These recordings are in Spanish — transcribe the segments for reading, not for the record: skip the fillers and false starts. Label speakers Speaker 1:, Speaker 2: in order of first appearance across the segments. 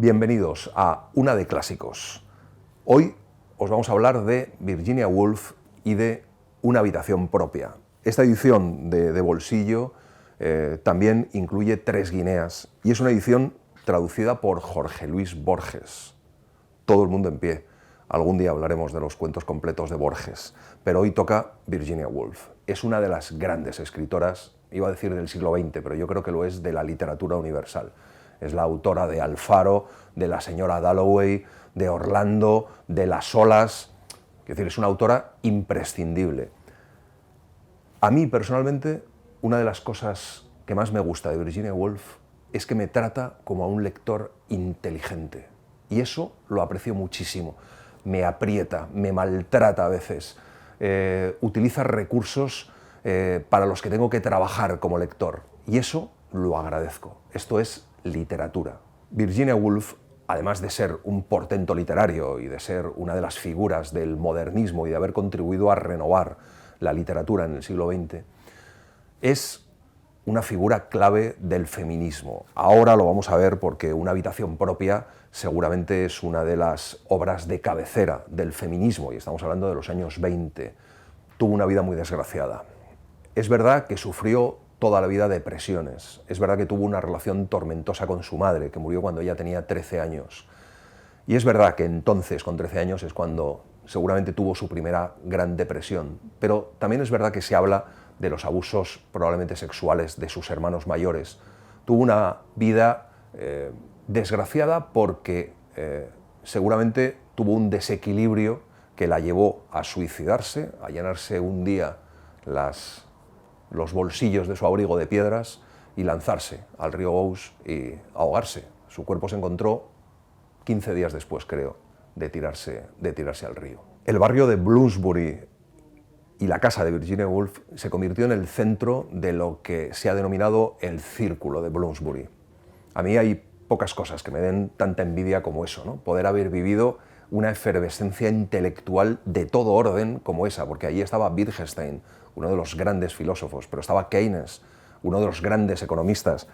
Speaker 1: Bienvenidos a Una de Clásicos. Hoy os vamos a hablar de Virginia Woolf y de Una habitación propia. Esta edición de bolsillo también incluye 3 guineas y es una edición traducida por Jorge Luis Borges. Todo el mundo en pie. Algún día hablaremos de los cuentos completos de Borges, pero hoy toca Virginia Woolf. Es una de las grandes escritoras, iba a decir del siglo XX, pero yo creo que lo es de la literatura universal. Es la autora de Alfaro, de La señora Dalloway, de Orlando, de Las olas. Es decir, es una autora imprescindible. A mí, personalmente, una de las cosas que más me gusta de Virginia Woolf es que me trata como a un lector inteligente. Y eso lo aprecio muchísimo. Me aprieta, me maltrata a veces. Utiliza recursos para los que tengo que trabajar como lector. Y eso lo agradezco. Esto es literatura. Virginia Woolf, además de ser un portento literario y de ser una de las figuras del modernismo y de haber contribuido a renovar la literatura en el siglo XX, es una figura clave del feminismo. Ahora lo vamos a ver porque Una habitación propia seguramente es una de las obras de cabecera del feminismo, y estamos hablando de los años 20. Tuvo una vida muy desgraciada. Es verdad que sufrió toda la vida depresiones. Es verdad que tuvo una relación tormentosa con su madre, que murió cuando ella tenía 13 años. Y es verdad que entonces, con 13 años, es cuando seguramente tuvo su primera gran depresión. Pero también es verdad que se habla de los abusos probablemente sexuales de sus hermanos mayores. Tuvo una vida desgraciada porque seguramente tuvo un desequilibrio que la llevó a suicidarse, a llenarse un día los bolsillos de su abrigo de piedras y lanzarse al río Ouse y ahogarse. Su cuerpo se encontró 15 días después, creo, de tirarse al río. El barrio de Bloomsbury y la casa de Virginia Woolf se convirtió en el centro de lo que se ha denominado el Círculo de Bloomsbury. A mí hay pocas cosas que me den tanta envidia como eso, ¿no? Poder haber vivido una efervescencia intelectual de todo orden como esa, porque allí estaba Wittgenstein, uno de los grandes filósofos, pero estaba Keynes, uno de los grandes economistas,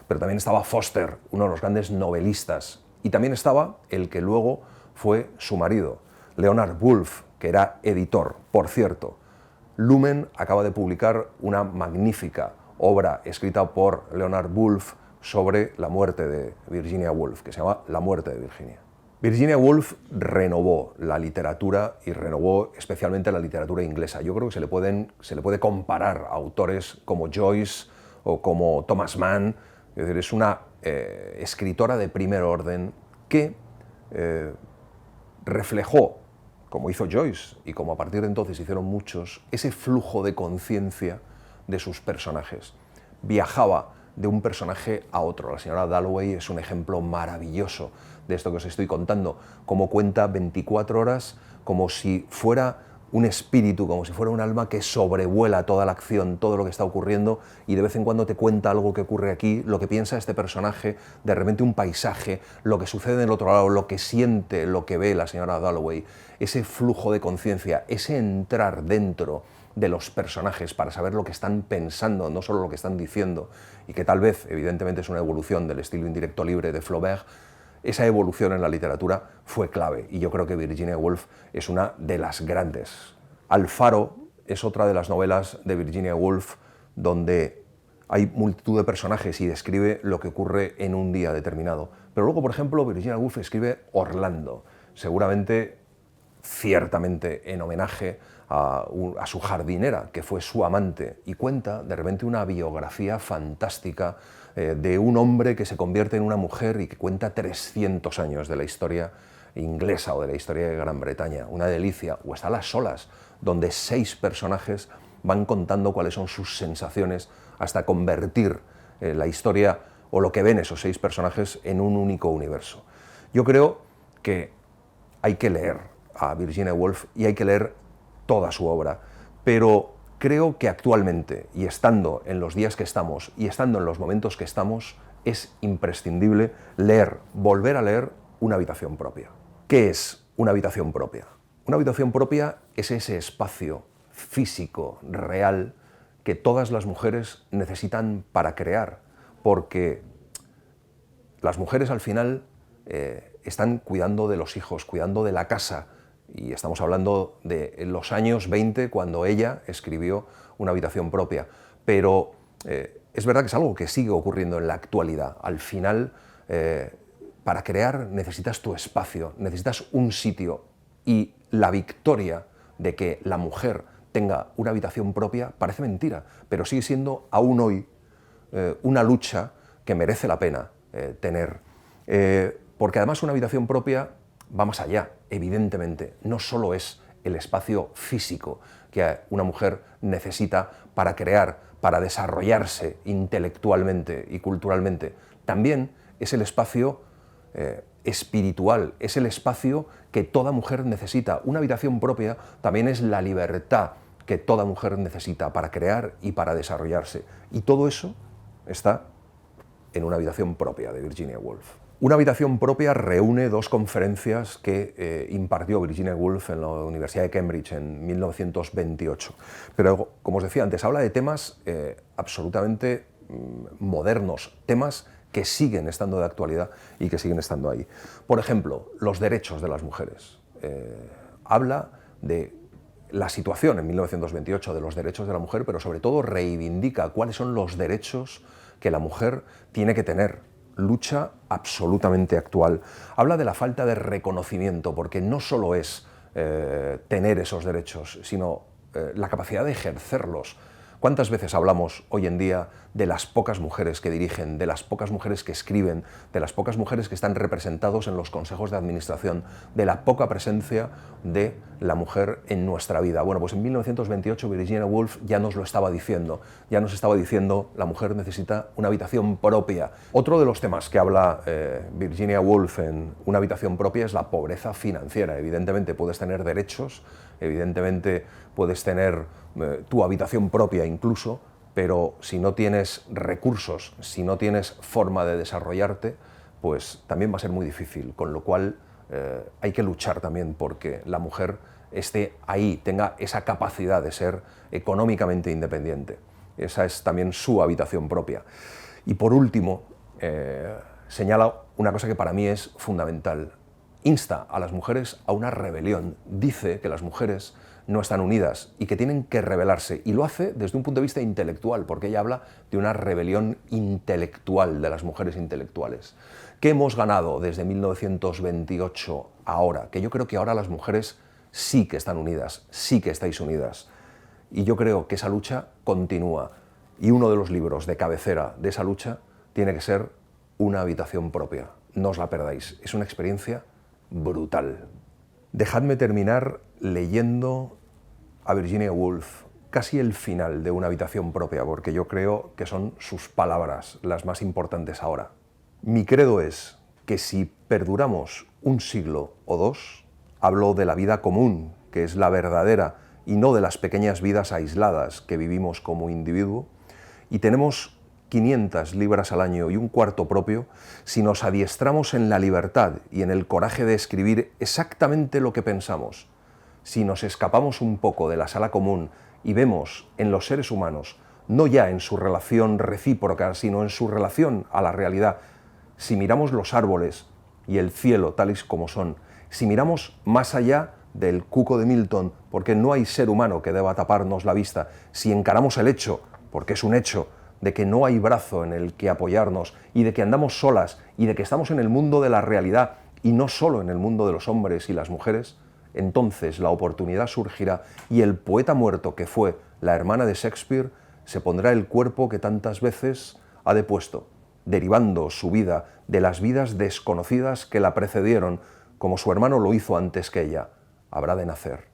Speaker 1: pero también estaba Foster, uno de los grandes novelistas, y también estaba el que luego fue su marido, Leonard Woolf, que era editor. Por cierto, Lumen acaba de publicar una magnífica obra escrita por Leonard Woolf sobre la muerte de Virginia Woolf, que se llama La muerte de Virginia. Virginia Woolf renovó la literatura y renovó especialmente la literatura inglesa. Yo creo que se le puede comparar a autores como Joyce o como Thomas Mann. Es decir, es una escritora de primer orden que reflejó, como hizo Joyce y como a partir de entonces hicieron muchos, ese flujo de conciencia de sus personajes. Viajaba de un personaje a otro. La señora Dalloway es un ejemplo maravilloso de esto que os estoy contando, cómo cuenta 24 horas como si fuera un espíritu, como si fuera un alma que sobrevuela toda la acción, todo lo que está ocurriendo, y de vez en cuando te cuenta algo que ocurre aquí, lo que piensa este personaje, de repente un paisaje, lo que sucede en el otro lado, lo que siente, lo que ve la señora Dalloway, ese flujo de conciencia, ese entrar dentro de los personajes para saber lo que están pensando, no solo lo que están diciendo, y que tal vez, evidentemente, es una evolución del estilo indirecto libre de Flaubert. Esa evolución en la literatura fue clave, y yo creo que Virginia Woolf es una de las grandes. Alfaro es otra de las novelas de Virginia Woolf donde hay multitud de personajes y describe lo que ocurre en un día determinado. Pero luego, por ejemplo, Virginia Woolf escribe Orlando, seguramente, ciertamente en homenaje a su jardinera, que fue su amante, y cuenta de repente una biografía fantástica de un hombre que se convierte en una mujer y que cuenta 300 años de la historia inglesa o de la historia de Gran Bretaña. Una delicia. O está Las olas, donde 6 personajes van contando cuáles son sus sensaciones hasta convertir la historia o lo que ven esos 6 personajes en un único universo. Yo creo que hay que leer a Virginia Woolf y hay que leer toda su obra, pero creo que actualmente, y estando en los días que estamos y estando en los momentos que estamos, es imprescindible leer, volver a leer Una habitación propia. ¿Qué es una habitación propia? Una habitación propia es ese espacio físico, real, que todas las mujeres necesitan para crear, porque las mujeres al final están cuidando de los hijos, cuidando de la casa, y estamos hablando de los años 20 cuando ella escribió Una habitación propia, pero es verdad que es algo que sigue ocurriendo en la actualidad. Al final, para crear necesitas tu espacio, necesitas un sitio, y la victoria de que la mujer tenga una habitación propia parece mentira, pero sigue siendo aún hoy una lucha que merece la pena tener. Porque además una habitación propia va más allá, evidentemente. No solo es el espacio físico que una mujer necesita para crear, para desarrollarse intelectualmente y culturalmente. También es el espacio espiritual, es el espacio que toda mujer necesita. Una habitación propia también es la libertad que toda mujer necesita para crear y para desarrollarse. Y todo eso está en Una habitación propia, de Virginia Woolf. Una habitación propia reúne dos conferencias que impartió Virginia Woolf en la Universidad de Cambridge en 1928. Pero, como os decía antes, habla de temas absolutamente modernos, temas que siguen estando de actualidad y que siguen estando ahí. Por ejemplo, los derechos de las mujeres. Habla de la situación en 1928 de los derechos de la mujer, pero sobre todo reivindica cuáles son los derechos que la mujer tiene que tener. Lucha absolutamente actual. Habla de la falta de reconocimiento, porque no solo es tener esos derechos, sino la capacidad de ejercerlos. ¿Cuántas veces hablamos hoy en día de las pocas mujeres que dirigen, de las pocas mujeres que escriben, de las pocas mujeres que están representados en los consejos de administración, de la poca presencia de la mujer en nuestra vida? Bueno, pues en 1928 Virginia Woolf ya nos lo estaba diciendo, ya nos estaba diciendo: la mujer necesita una habitación propia. Otro de los temas que habla Virginia Woolf en Una habitación propia es la pobreza financiera. Evidentemente puedes tener derechos, evidentemente puedes tener tu habitación propia incluso, pero si no tienes recursos, si no tienes forma de desarrollarte, pues también va a ser muy difícil, con lo cual hay que luchar también porque la mujer esté ahí, tenga esa capacidad de ser económicamente independiente. Esa es también su habitación propia. Y por último, señala una cosa que para mí es fundamental. Insta a las mujeres a una rebelión. Dice que las mujeres no están unidas y que tienen que rebelarse, y lo hace desde un punto de vista intelectual, porque ella habla de una rebelión intelectual de las mujeres intelectuales. ¿Qué hemos ganado desde 1928 ahora? Que yo creo que ahora las mujeres sí que están unidas, sí que estáis unidas, y yo creo que esa lucha continúa, y uno de los libros de cabecera de esa lucha tiene que ser Una habitación propia. No os la perdáis, es una experiencia brutal. Dejadme terminar leyendo a Virginia Woolf casi el final de Una habitación propia, porque yo creo que son sus palabras las más importantes ahora. Mi credo es que si perduramos un siglo o dos, hablo de la vida común, que es la verdadera, y no de las pequeñas vidas aisladas que vivimos como individuo, y tenemos 500 libras al año y un cuarto propio, si nos adiestramos en la libertad y en el coraje de escribir exactamente lo que pensamos, si nos escapamos un poco de la sala común y vemos en los seres humanos, no ya en su relación recíproca, sino en su relación a la realidad, si miramos los árboles y el cielo tales como son, si miramos más allá del cuco de Milton, porque no hay ser humano que deba taparnos la vista, si encaramos el hecho, porque es un hecho, de que no hay brazo en el que apoyarnos y de que andamos solas y de que estamos en el mundo de la realidad y no solo en el mundo de los hombres y las mujeres, entonces la oportunidad surgirá y el poeta muerto que fue la hermana de Shakespeare se pondrá el cuerpo que tantas veces ha depuesto, derivando su vida de las vidas desconocidas que la precedieron, como su hermano lo hizo antes que ella. Habrá de nacer.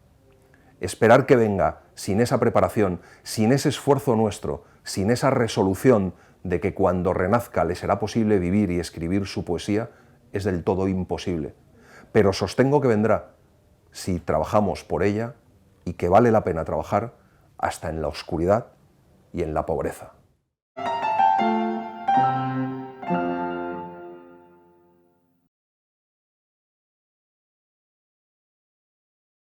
Speaker 1: Esperar que venga sin esa preparación, sin ese esfuerzo nuestro, sin esa resolución de que cuando renazca le será posible vivir y escribir su poesía, es del todo imposible. Pero sostengo que vendrá si trabajamos por ella y que vale la pena trabajar hasta en la oscuridad y en la pobreza.